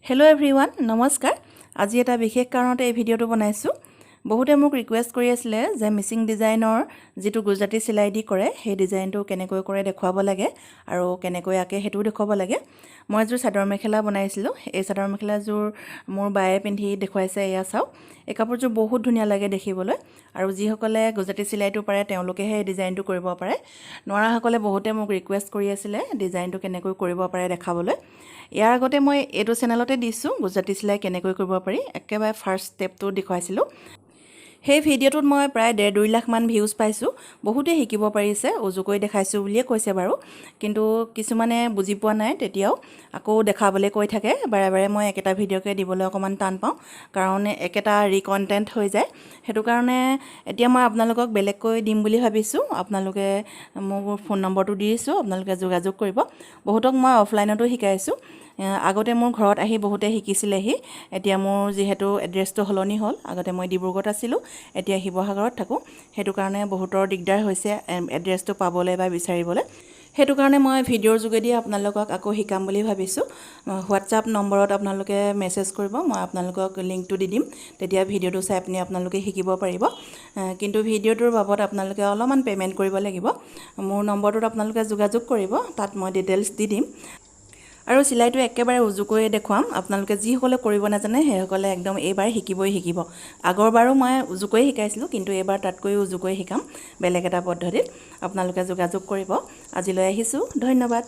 hello everyone नमस्कार আজি এটা বিশেষ কাৰণতে এই ভিডিওটো বনাইছো বহুতে মোক ৰিকুৱেষ্ট কৰি আছিল যে মিচিং ডিজাইনৰ যেটো গুজৰাটী চিলাই দি কৰে সেই ডিজাইনটো কেনেকৈ কৰে দেখুৱাব লাগে আৰু কেনেকৈ আকে হেতু দেখুৱাব লাগে মই জোৰ চাদৰ মেখেলা বনাইছিলো এই চাদৰ মেখেলা জোৰ মোৰ বায়ে পিন্ধি দেখুৱাইছে এয়া চাও এই কাপোৰজোৰ বহুত ধুনিয়া লাগে দেখিবলৈ আৰু যি সকলে গুজৰাটী চিলাইটো পাৰে তেওঁলোকে হে ডিজাইনটো কৰিব পাৰে নৰা সকলে বহুতে মোক ৰিকুৱেষ্ট কৰি আছিল ডিজাইনটো কেনেকৈ কৰিব পাৰে দেখাবলৈ ইয়াৰ আগতে মই এটো চেনেলতে দিছো গুজৰাটী চিলাই কেনেকৈ কৰিব পাৰি একেবাৰে ফাৰ্স্ট স্টেপটো দেখুৱাইছিলো সেই ভিডিওটোত মই প্ৰায় 1.5-2 লাখ মান ভিউজ পাইছো বহুতে শিকিব পাৰিছে উজুকৈ দেখাইছো বুলিয়ে কৈছে বাৰু কিন্তু কিছুমানে বুজি পোৱা নাই তেতিয়াও আকৌ দেখাবলৈ কৈ থাকে বাৰে বাৰে মই একেটা ভিডিওকে দিবলৈ অকমান টান পাওঁ কাৰণ একেটা ৰিকন্টেন্ট হৈ যায় হেতু কাৰণে এতিয়া মই আপোনালোকক বেলেগকৈ দিম বুলি ভাবিছো আপোনালোকে মোৰ ফোন নম্বৰটো দিছো আপোনালোকে যোগাযোগ কৰিব বহুতক মই অফলাইনতো শিকাইছো আগতে মোৰ ঘৰত আহি বহুতে শিকিছিলেহি এতিয়া মোৰ যেহেতু এড্ৰেছটো হলনি হল আগতে মই ডিব্ৰুগড়ত আছিলো এতিয়া শিৱসাগৰত থাকো হেতু কাৰণে বহুতৰ দিগদাৰ হৈছে এড্ৰেছটো পাবলৈ বা বিচাৰিবলৈ হেতু কাৰণে মই ভিডিওৰ যোগেদি আপোনালোকক আকৌ শিকাম বুলি ভাবিছো WhatsApp নম্বৰত আপোনালোকে মেছেজ কৰিব মই আপোনালোকক লিংকটো দি দিম তেতিয়া ভিডিওটো চাই আপোনালোকে শিকিব পাৰিব কিন্তু ভিডিওটোৰ বাবদ আপোনালোকে অলপমান পেমেন্ট কৰিব লাগিব মোৰ নম্বৰটোত আপোনালোকে যোগাযোগ কৰিব তাত মই ডিটেইলছ দি দিম আৰু সিলাইটো একেবাৰে উজুকৈ দেখুৱাম আপোনালোকে যি হলে কৰিব নাজানে হে হকলে একদম এবাৰ শিকিব আগৰবাৰো মই উজুকৈ শিকাইছিলো কিন্তু এবাৰ তাতকৈ উজুকৈ শিকাম বেলেগ এটা পদ্ধতিত আপোনালোকে যোগাযোগ কৰিব আজিলৈ আহিছো ধন্যবাদ